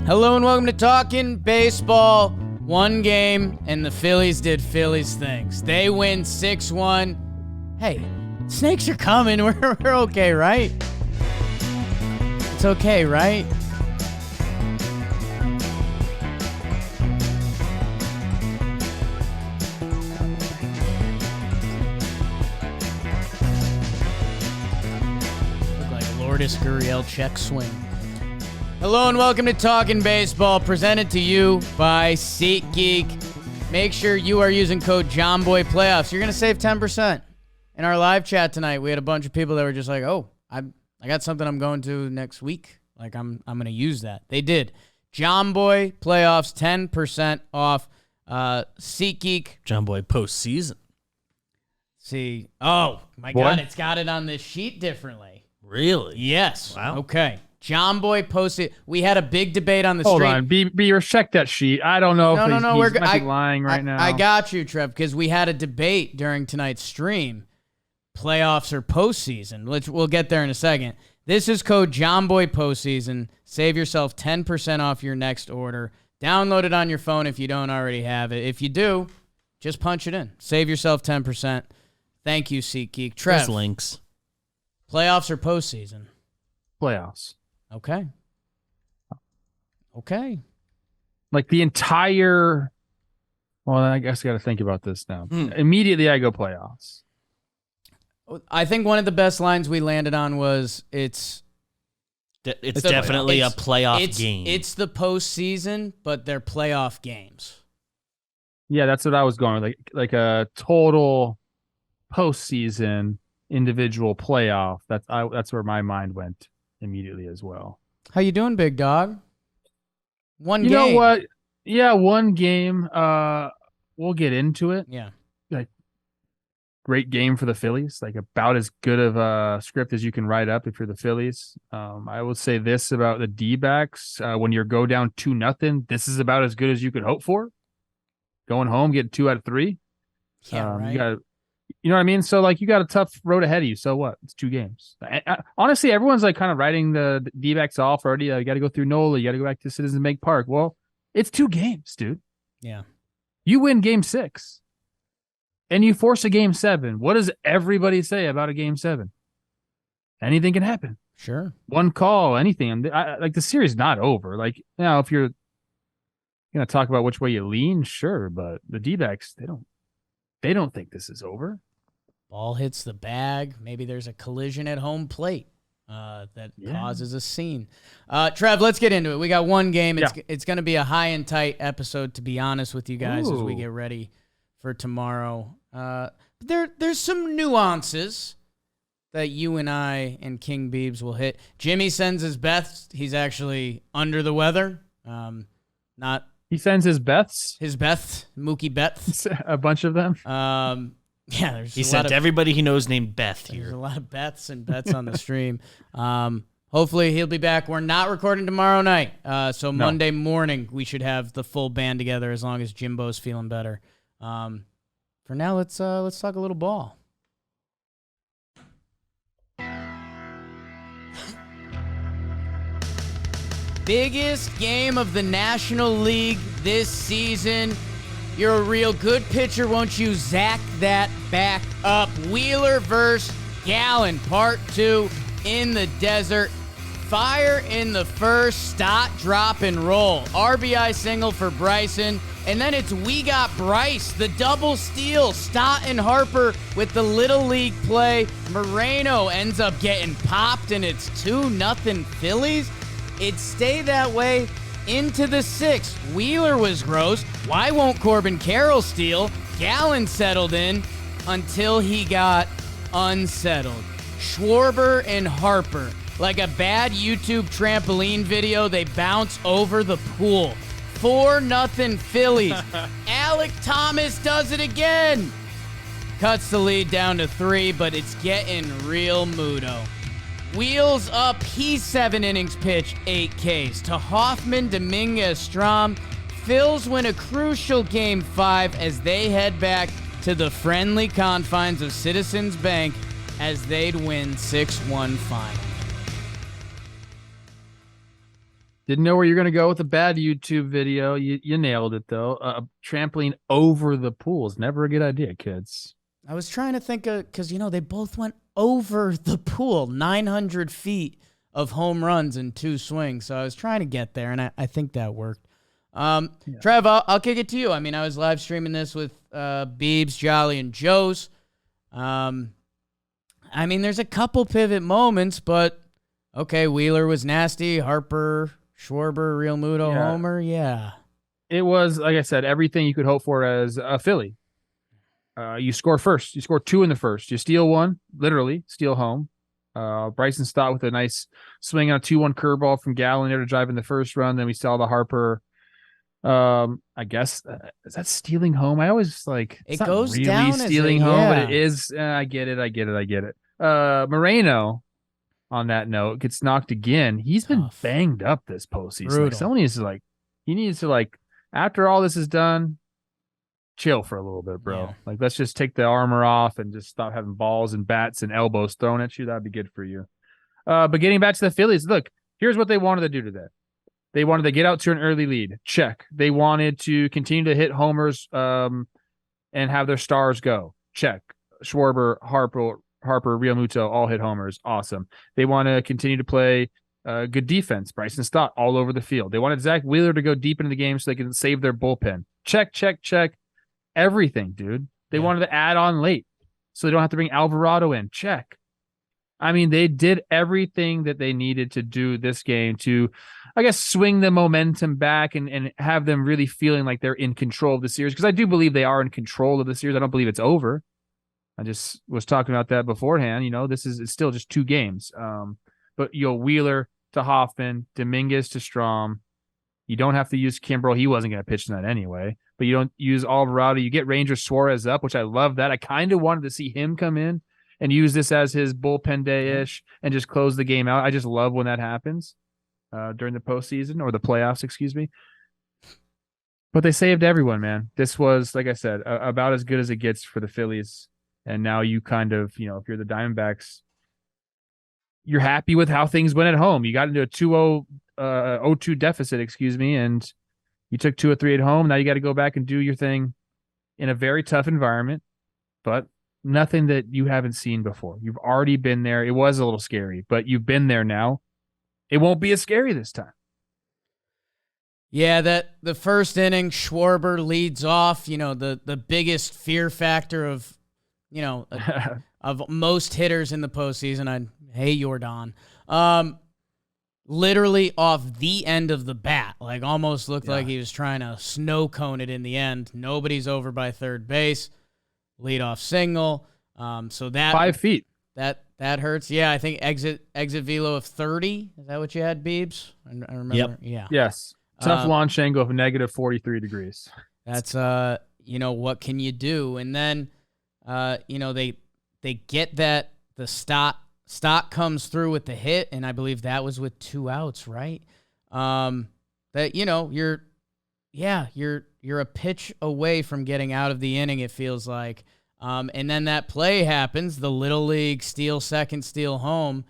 Hello and welcome to Talkin' Baseball. One game, and the Phillies did Phillies things. They win 6-1. Hey, snakes are coming. We're okay, right? It's okay, right? Look like a Lourdes Gurriel check swing. Hello and welcome to Talkin' Baseball, presented to you by SeatGeek. Make sure you are using code JOHNBOYPlayoffs. You're going to save 10%. In our live chat tonight, we had a bunch of people that were just like, oh, I got something I'm going to next week. Like, I'm going to use that. They did. JOHNBOY Playoffs, 10% off. SeatGeek. JOHNBOY Postseason. See. Oh, my God, it's got it on this sheet differently. Really? Yes. Wow. Okay. JOHNBOY posted. We had a big debate on the street. Hold on, be check that sheet. I don't know if he's we're lying right now. I got you, Trev, because we had a debate during tonight's stream, playoffs or postseason. We'll get there in a second. This is code JOHNBOY Postseason. Save yourself 10% off your next order. Download it on your phone if you don't already have it. If you do, just punch it in. Save yourself 10%. Thank you, SeatGeek. Trev, There's links. Playoffs or postseason? Playoffs. Okay. Like the entire. Well, I guess I got to think about this now. Immediately, I go playoffs. I think one of the best lines we landed on was it's definitely a playoff game. It's the postseason, but they're playoff games. Yeah, that's what I was going with. Like a total postseason individual playoff. That's where my mind went immediately as well. How you doing, big dog? One game. You know what? Yeah, one game. We'll get into it. Yeah. Like, great game for the Phillies. Like, about as good of a script as you can write up if you're the Phillies. I will say this about the D-backs. When you go down 2-0, this is about as good as you could hope for. Going home, getting 2 out of 3. Yeah, right. You know what I mean? So, like, you got a tough road ahead of you. So what? It's 2 games. Honestly, everyone's, like, kind of writing the D-backs off already. You got to go through NOLA. You got to go back to Citizens Bank Park. Well, it's 2 games, dude. Yeah. You win game 6, and you force a game 7. What does everybody say about a game 7? Anything can happen. Sure. One call, anything. Like, the series is not over. Like, now, if you're going to talk about which way you lean, sure, but the D-backs, they don't think this is over. Ball hits the bag. Maybe there's a collision at home plate that causes a scene. Trev, let's get into it. We got one game. It's going to be a high and tight episode, to be honest with you guys, as we get ready for tomorrow. There's some nuances that you and I and King Beebs will hit. Jimmy sends his best. He's actually under the weather. He sends his bets. Mookie Betts. A bunch of them. He sent everybody he knows named Beth here. There's a lot of bets and bets on the stream. Hopefully he'll be back. We're not recording tomorrow night, so Monday morning we should have the full band together as long as Jimbo's feeling better. For now, let's talk a little ball. Biggest game of the National League this season. You're a real good pitcher, won't you, Zack, that back up? Wheeler versus Gallen, part 2 in the desert. Fire in the first, Stott, drop, and roll. RBI single for Bryson. And then it's We Got Bryce, the double steal. Stott and Harper with the Little League play. Moreno ends up getting popped, and it's 2-0 Phillies. It stayed that way into the 6th. Wheeler was gross. Why won't Corbin Carroll steal? Gallen settled in until he got unsettled. Schwarber and Harper, like a bad YouTube trampoline video, they bounce over the pool. 4-0 Phillies. Alec Thomas does it again. Cuts the lead down to 3, but it's getting real mudo. Wheels up, he's 7 innings pitched, 8 Ks. To Hoffman, Dominguez, Strom. Phils win a crucial Game 5 as they head back to the friendly confines of Citizens Bank as they'd win 6-1 final. Didn't know where you're going to go with a bad YouTube video. You nailed it, though. Trampoline over the pool is never a good idea, kids. I was trying to think of, because, they both went over the pool, 900 feet of home runs in 2 swings. So I was trying to get there, and I think that worked. Trev, I'll kick it to you. I mean, I was live streaming this with Beebs, Jolly, and Joe's. I mean, there's a couple pivot moments, but okay, Wheeler was nasty. Harper, Schwarber, Real Muto, Homer, yeah. It was, like I said, everything you could hope for as a Philly. You score first. You score 2 in the first. You steal 1, literally, steal home. Bryson Stott with a nice swing on a 2-1 curveball from Gallen there to drive in the first run. Then we saw the Harper. I guess is that stealing home? I always it goes really down stealing home, but it is. I get it. Moreno, on that note, gets knocked again. He's been banged up this postseason. Someone needs to after all this is done, chill for a little bit, bro. Yeah. Let's just take the armor off and just stop having balls and bats and elbows thrown at you. That'd be good for you. But getting back to the Phillies, look, here's what they wanted to do today. They wanted to get out to an early lead. Check. They wanted to continue to hit homers and have their stars go. Check. Schwarber, Harper, Real Muto, all hit homers. Awesome. They want to continue to play good defense. Bryson Stott all over the field. They wanted Zack Wheeler to go deep into the game so they can save their bullpen. Check. Everything, dude. They wanted to add on late so they don't have to bring Alvarado in. Check. I mean, they did everything that they needed to do this game to, I guess, swing the momentum back and have them really feeling like they're in control of the series. Because I do believe they are in control of the series. I don't believe it's over. I just was talking about that beforehand. It's still just 2 games. But Wheeler to Hoffman, Dominguez to Strom. You don't have to use Kimbrel. He wasn't going to pitch tonight anyway. But you don't use Alvarado. You get Ranger Suarez up, which I love that. I kind of wanted to see him come in and use this as his bullpen day-ish and just close the game out. I just love when that happens during the postseason or the playoffs, excuse me. But they saved everyone, man. This was, like I said, about as good as it gets for the Phillies. And now you kind of, if you're the Diamondbacks, you're happy with how things went at home. You got into a 0-2 deficit, and you took 2 or 3 at home. Now you got to go back and do your thing in a very tough environment, but nothing that you haven't seen before. You've already been there. It was a little scary, but you've been there now. It won't be as scary this time. Yeah, that the first inning, Schwarber leads off, the biggest fear factor of, of most hitters in the postseason. Hey, Jordan. Literally off the end of the bat, almost looked like he was trying to snow cone it in the end. Nobody's over by third base. Leadoff single. So that 5 feet. That hurts. Yeah, I think exit velo of 30. Is that what you had, Beebs? I remember. Yep. Yeah. Yes. Tough launch angle of negative 43 degrees. That's what can you do? And then they get that the Stott comes through with the hit, and I believe that was with 2 outs, right? That you're a pitch away from getting out of the inning, it feels like. And then that play happens, the Little League steal second, steal home,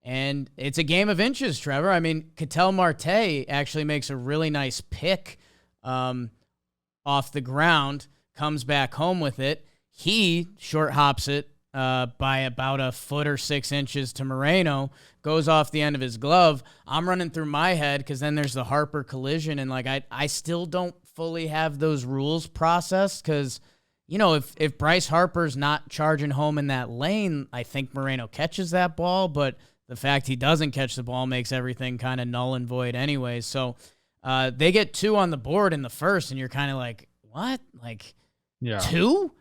and it's a game of inches, Trevor. I mean, Ketel Marte actually makes a really nice pick off the ground, comes back home with it. He short hops it by about a foot or 6 inches to Moreno, goes off the end of his glove. I'm running through my head because then there's the Harper collision, and I still don't fully have those rules processed because, if Bryce Harper's not charging home in that lane, I think Moreno catches that ball, but the fact he doesn't catch the ball makes everything kind of null and void anyways. So they get 2 on the board in the first, and you're kind of like, what? 2?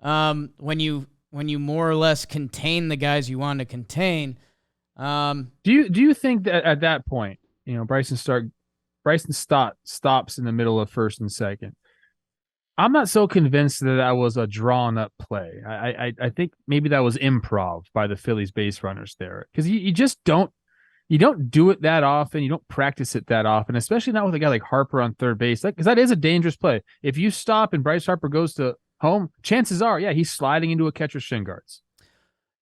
When you more or less contain the guys you want to contain. Do you think that at that point, Bryson Stott stops in the middle of first and second? I'm not so convinced that was a drawn up play. I think maybe that was improv by the Phillies base runners there, because you just don't do it that often. You don't practice it that often, especially not with a guy like Harper on third base, because that is a dangerous play. If you stop and Bryce Harper goes to home, chances are, he's sliding into a catcher's shin guards.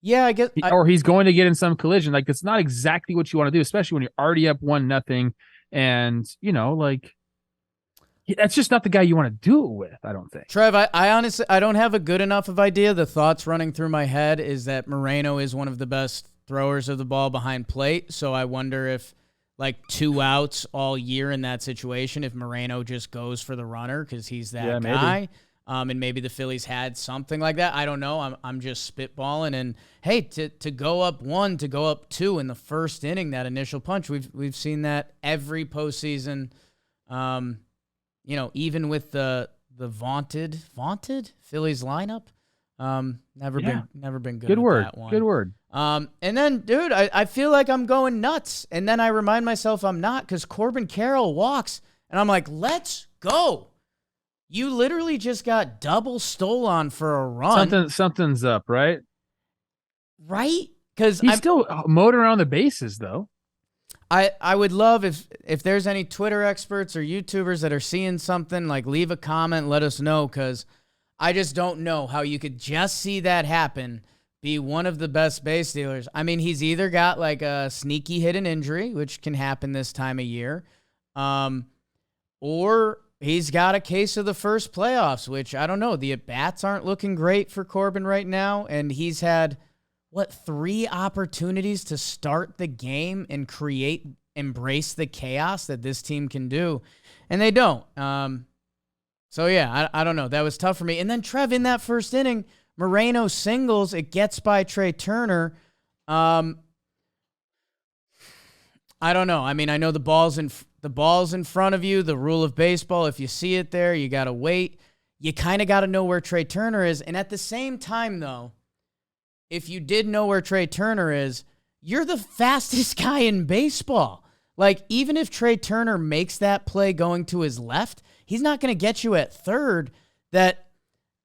Yeah, I guess. Or he's going to get in some collision. That's not exactly what you want to do, especially when you're already up 1-0. And, like, that's just not the guy you want to do it with, I don't think. Trev, I honestly, I don't have a good enough of idea. The thoughts running through my head is that Moreno is one of the best throwers of the ball behind plate. So I wonder if, like, 2 outs all year in that situation, if Moreno just goes for the runner because he's that guy. And maybe the Phillies had something like that. I don't know. I'm just spitballing. And hey, to go up 1, to go up 2 in the first inning, that initial punch, we've seen that every postseason. Even with the vaunted Phillies lineup, never been good. Good with word. That one. Good word. And then, dude, I feel like I'm going nuts, and then I remind myself I'm not because Corbin Carroll walks, and I'm like, let's go. You literally just got double stole on for a run. Something's up, right? Right? Because he's still mowing around the bases, though. I would love if there's any Twitter experts or YouTubers that are seeing something, like, leave a comment, let us know, because I just don't know how you could just see that happen, be one of the best base stealers. I mean, he's either got like a sneaky hidden injury, which can happen this time of year, or he's got a case of the first playoffs, which I don't know. The at-bats aren't looking great for Corbin right now, and he's had, 3 opportunities to start the game and embrace the chaos that this team can do, and they don't. So, yeah, I don't know. That was tough for me. And then, Trev, in that first inning, Moreno singles. It gets by Trey Turner. I don't know. I mean, I know the ball's in front of you, the rule of baseball. If you see it there, you got to wait. You kind of got to know where Trey Turner is. And at the same time, though, if you did know where Trey Turner is, you're the fastest guy in baseball. Like, even if Trey Turner makes that play going to his left, he's not going to get you at third. That,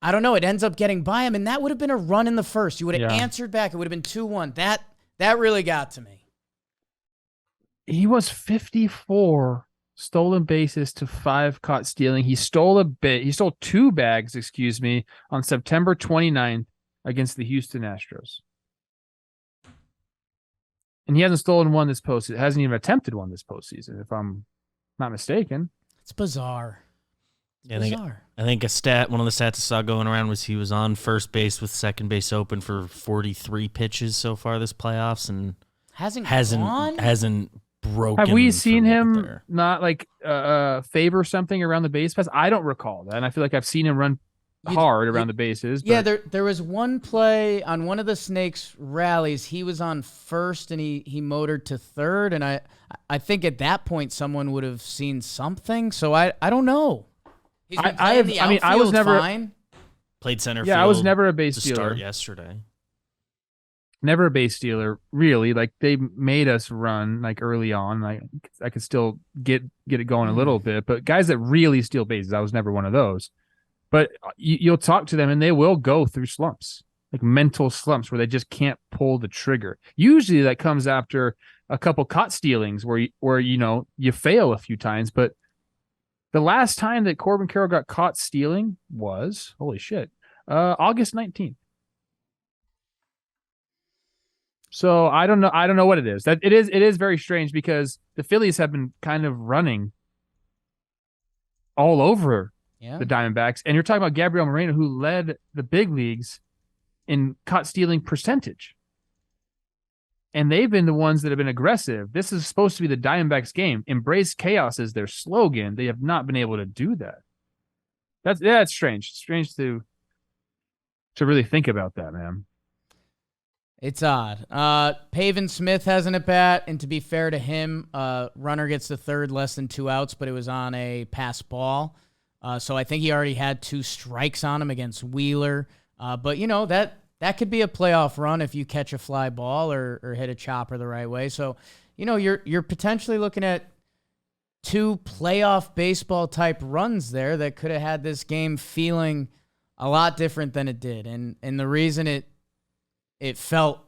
I don't know, it ends up getting by him, and that would have been a run in the first. You would have answered back. It would have been 2-1. That really got to me. He was 54 stolen bases to 5 caught stealing. He stole 2 bags, on September 29th against the Houston Astros. And he hasn't stolen one this postseason. Hasn't even attempted one this postseason, if I'm not mistaken. It's bizarre. I think one of the stats I saw going around was he was on first base with second base open for 43 pitches so far this playoffs, and hasn't broken. Have we seen him not favor something around the base pass? I don't recall that, and I feel like I've seen him run hard around the bases. Yeah, there was one play on one of the Snakes rallies. He was on first and he motored to third, and I think at that point someone would have seen something. So I don't know. He's been playing the outfield I was never fine. Played center field. Yeah, I was never a base to stealer. Start yesterday. Never a base stealer, really. Like, they made us run early on. I could still get it going a little bit, but guys that really steal bases, I was never one of those. But you'll talk to them, and they will go through slumps, like mental slumps where they just can't pull the trigger. Usually that comes after a couple caught stealings where you fail a few times. But the last time that Corbin Carroll got caught stealing was, holy shit, August 19th. So I don't know what it is. It is very strange because the Phillies have been kind of running all over the Diamondbacks. And you're talking about Gabriel Moreno, who led the big leagues in caught stealing percentage. And they've been the ones that have been aggressive. This is supposed to be the Diamondbacks game. Embrace chaos is their slogan. They have not been able to do that. That's strange. It's strange to really think about that, man. It's odd. Pavin Smith has an at-bat, and to be fair to him, runner gets to third, less than 2 outs, but it was on a pass ball. So I think he already had 2 strikes on him against Wheeler. But, that could be a playoff run if you catch a fly ball or hit a chopper the right way. So, you're potentially looking at 2 playoff baseball type runs there that could have had this game feeling a lot different than it did. And the reason it felt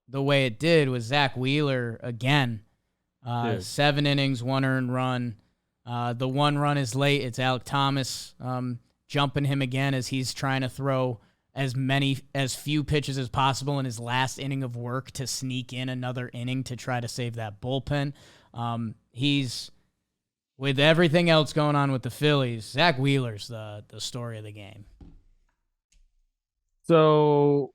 the way it did was Zack Wheeler again. 7 innings, 1 earned run. The 1 run is late. It's Alek Thomas jumping him again as he's trying to throw as few pitches as possible in his last inning of work to sneak in another inning to try to save that bullpen. he's, with everything else going on with the Phillies, Zack Wheeler's the story of the game. So,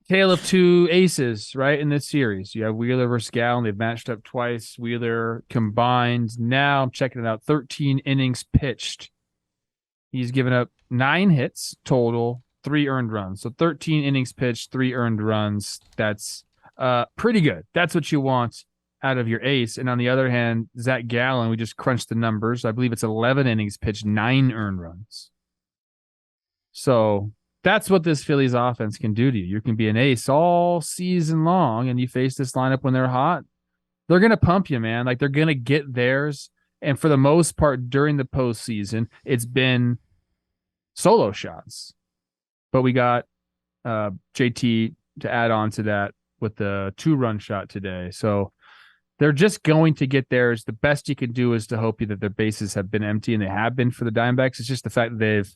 tale of two aces, right, in this series. You have Wheeler versus Gallen. They've matched up twice. Wheeler combined. Now I'm checking it out. 13 innings pitched. He's given up 9 hits total, 3 earned runs. So 13 innings pitched, 3 earned runs. That's pretty good. That's what you want out of your ace. And on the other hand, Zack Gallen, we just crunched the numbers. I believe it's 11 innings pitched, 9 earned runs. So that's what this Phillies offense can do to you. You can be an ace all season long, and you face this lineup when they're hot. They're going to pump you, man. Like, they're going to get theirs. And for the most part, during the postseason, it's been solo shots. But we got JT to add on to that with the 2-run shot today. So they're just going to get theirs. The best you can do is to hope that their bases have been empty, and they have been for the Diamondbacks. It's just the fact that they've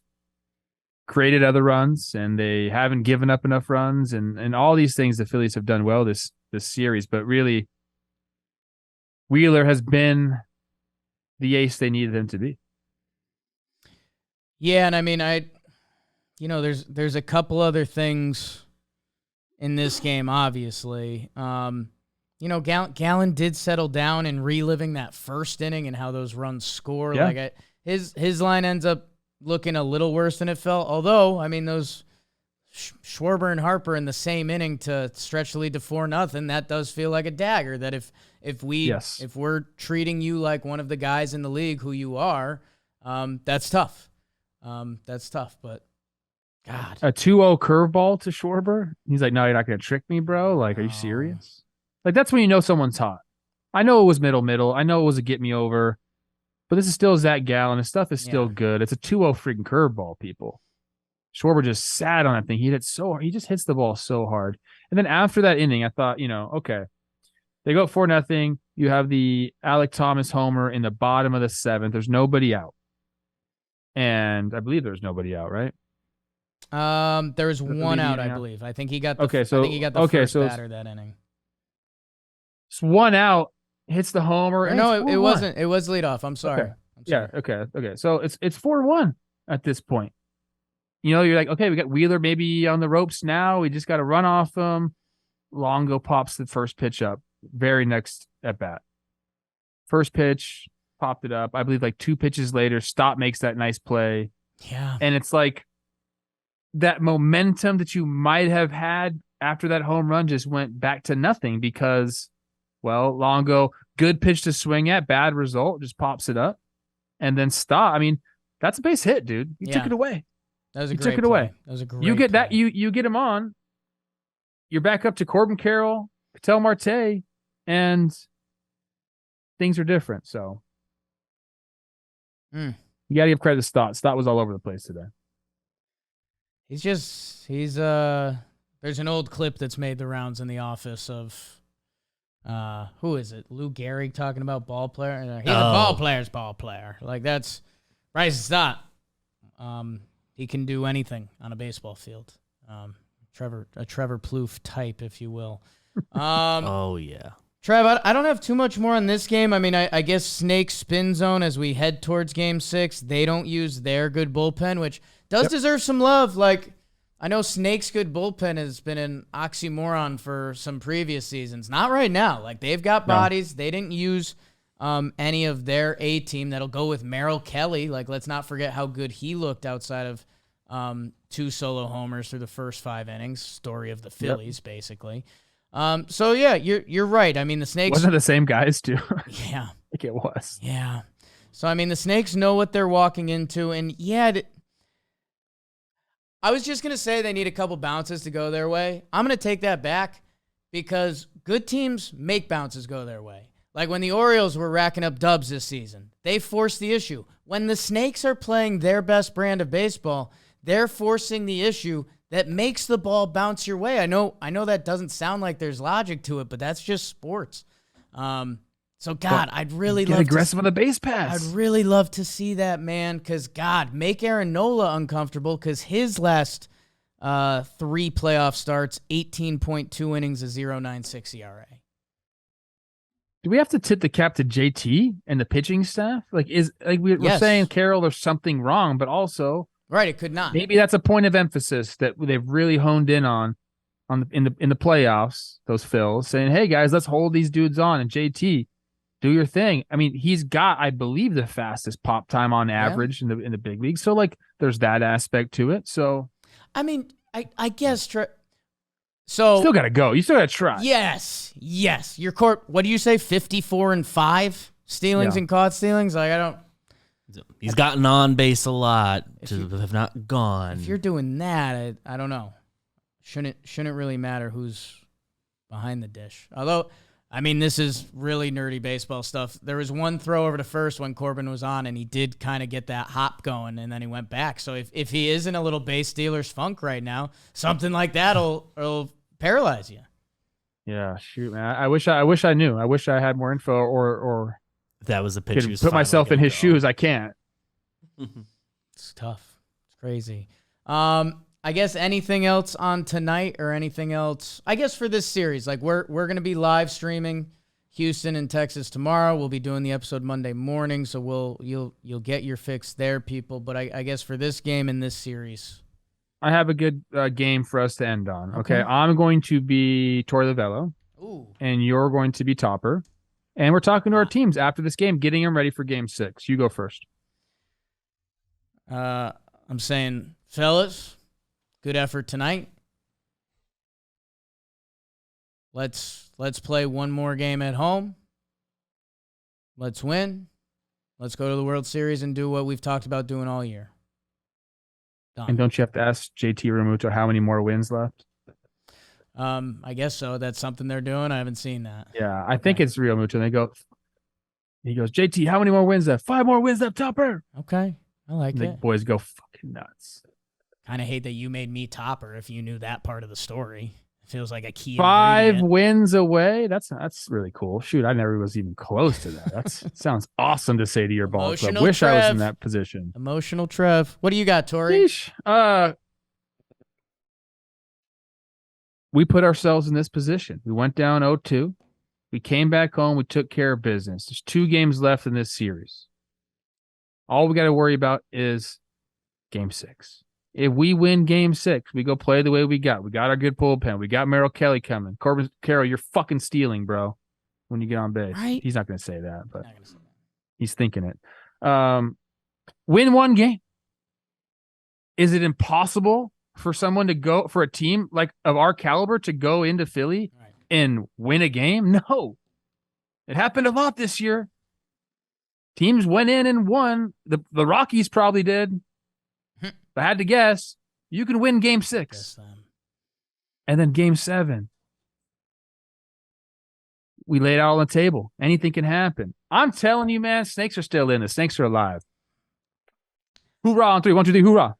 created other runs and they haven't given up enough runs, and all these things the Phillies have done well this series. But really, Wheeler has been the ace they needed him to be. Yeah, and I mean, there's a couple other things in this game, obviously. Gallen did settle down in reliving that first inning and how those runs score. Yeah. Like, his line ends up looking a little worse than it felt. Although, I mean, those Schwarber and Harper in the same inning to stretch the lead to 4-0, that does feel like a dagger. That if we're treating you like one of the guys in the league who you are, that's tough. That's tough, but God. A 2-0 curveball to Schwarber. He's like, no, you're not going to trick me, bro. Like, are you serious? Like, that's when you know someone's hot. I know it was middle. I know it was a get me over, but this is still Zack Gallen. His stuff is still good. It's a 2-0 freaking curveball, people. Schwarber just sat on that thing. He just hits the ball so hard. And then after that inning, I thought, okay, they go up 4-0. You have the Alec Thomas homer in the bottom of the 7th. There's nobody out. And I believe there's nobody out, right? There was one out, I believe. I think he got the first batter that inning. It's one out, hits the homer. And no, it wasn't. It was leadoff. I'm sorry. Yeah, okay. So it's 4-1 at this point. You're like, okay, we got Wheeler maybe on the ropes now. We just got to run off him. Longo pops the first pitch up. Very next at bat. First pitch, popped it up. I believe like 2 pitches later, Stott makes that nice play. Yeah. And it's like that momentum that you might have had after that home run just went back to nothing because, well, Longo, good pitch to swing at, bad result, just pops it up. And then Stott, I mean, that's a base hit, dude. You took it away. That was a great took it play. away. That was a great You get play. that, you get him on. You're back up to Corbin Carroll, Ketel Marte, and things are different. So you got to give credit to Stott. Stott was all over the place today. There's an old clip that's made the rounds in the office of, who is it? Lou Gehrig talking about ball player. He's a ball player's ball player. Like, that's Bryce Stott. He can do anything on a baseball field. Trevor Plouffe type, if you will. Oh yeah. Trev, I don't have too much more on this game. I mean, I guess Snake spin zone as we head towards Game 6. They don't use their good bullpen, which does deserve some love. Like, I know Snake's good bullpen has been an oxymoron for some previous seasons. Not right now. Like, they've got bodies. They didn't use any of their A team. That'll go with Merrill Kelly. Like, let's not forget how good he looked outside of 2 solo homers through the first 5 innings. Story of the Phillies, basically. So yeah, you're right. I mean, the Snakes wasn't the same guys too. Yeah, I think it was. Yeah. So I mean, the Snakes know what they're walking into, and I was just gonna say they need a couple bounces to go their way. I'm gonna take that back because good teams make bounces go their way. Like when the Orioles were racking up dubs this season, they forced the issue. When the Snakes are playing their best brand of baseball, they're forcing the issue that makes the ball bounce your way. I know that doesn't sound like there's logic to it, but that's just sports. So God, I'd really love aggressive on the base pass. I'd really love to see that, man, because God, make Aaron Nola uncomfortable because his last 3 playoff starts, 18.2 innings, a 0.96 ERA. Do we have to tip the cap to JT and the pitching staff? Like, we're Yes. saying, Carroll, there's something wrong, but also Right, it could not. maybe that's a point of emphasis that they've really honed in on in the playoffs. Those Phils saying, "Hey guys, let's hold these dudes on." And JT, do your thing. I mean, he's got, I believe, the fastest pop time on average in the big league. So like, there's that aspect to it. So, I mean, I guess. So still got to go. You still got to try. Yes. Your court. What do you say? 54-5 stealings and caught stealings. Like I don't. He's gotten on base a lot to have not gone. If you're doing that, I don't know. Shouldn't really matter who's behind the dish. Although, I mean, this is really nerdy baseball stuff. There was one throw over to first when Corbin was on, and he did kind of get that hop going, and then he went back. So if he is in a little base stealer's funk right now, something like that'll paralyze you. Yeah, shoot, man. I wish I knew. I wish I had more info or that was the pitch. Could put myself in his shoes. I can't. It's tough. It's crazy. I guess anything else on tonight or anything else? I guess for this series, like we're gonna be live streaming Houston and Texas tomorrow. We'll be doing the episode Monday morning, so you'll get your fix there, people. But I guess for this game and this series, I have a good game for us to end on. Okay, I'm going to be Torey Lovello, and you're going to be Topper, and we're talking to our teams after this game, getting them ready for Game 6. You go first. I'm saying, fellas, good effort tonight. Let's play one more game at home. Let's win. Let's go to the World Series and do what we've talked about doing all year. Done. And don't you have to ask JT Realmuto how many more wins left? I guess so. That's something they're doing. I haven't seen that. Yeah, I think it's Realmuto. And he goes, JT, how many more wins left? 5 more wins left, Topper. Okay. I like and it. The boys go fucking nuts. Kind of hate that you made me Topper if you knew that part of the story. It feels like a key 5 ingredient. wins away. That's really cool. Shoot, I never was even close to that. That sounds awesome to say to your ball club. Wish I was in that position. Emotional Trev. What do you got, Torey? Sheesh. We put ourselves in this position. We went down 0-2. We came back home. We took care of business. There's 2 games left in this series. All we got to worry about is Game 6. If we win Game 6, we go play the way we got. We got our good bullpen. We got Merrill Kelly coming. Corbin Carroll, you're fucking stealing, bro, when you get on base. Right? He's not going to say that, but he's thinking it. Win 1 game. Is it impossible for someone to go, for a team like of our caliber to go into Philly and win a game? No. It happened a lot this year. Teams went in and won. The Rockies probably did. If I had to guess, you can win Game 6. And then Game 7. We laid out on the table. Anything can happen. I'm telling you, man, snakes are still in. The snakes are alive. Hoorah on 3. 1, 2, 3, hoorah.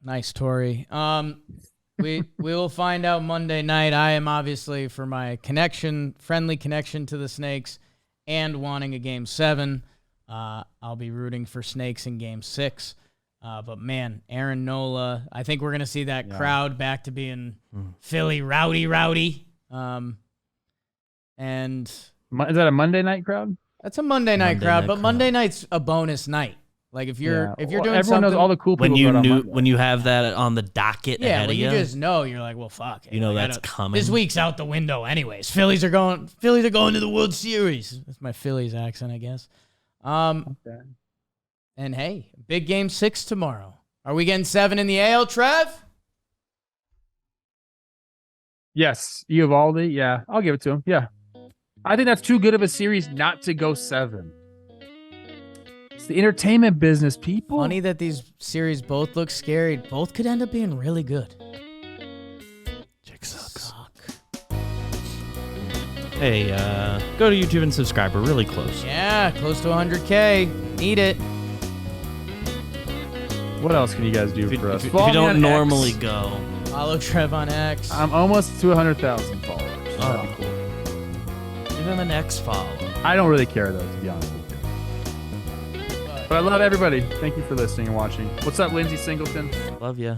Nice, Torey. We will find out Monday night. I am obviously, for my friendly connection to the Snakes and wanting a Game 7, I'll be rooting for Snakes in Game 6. But man, Aaron Nola, I think we're going to see that crowd back to being Philly rowdy. And is that a Monday night crowd? That's a Monday night crowd, but Monday night's a bonus night. Like if you're doing everyone something, knows all the cool people when you have that on the docket ahead of you just know, you're like, well, fuck it. You know that's coming. This week's out the window anyways. Phillies are going to the World Series. That's my Phillies accent, I guess. Okay. And hey, big Game 6 tomorrow. Are we getting 7 in the AL, Trev? Yes, Eovaldi. Yeah, I'll give it to him. Yeah, I think that's too good of a series not to go 7. It's the entertainment business, people. Funny that these series both look scary. Both could end up being really good. Chick sucks. Hey, go to YouTube and subscribe. We're really close. Yeah, close to 100K. Need it. What else can you guys do for us? If you don't normally go. Follow Trev on X. I'm almost to 100,000 followers. That'd be cool. Give him an X follow. I don't really care, though, to be honest with you. But I love everybody. Thank you for listening and watching. What's up, Lindsey Singleton? Love ya.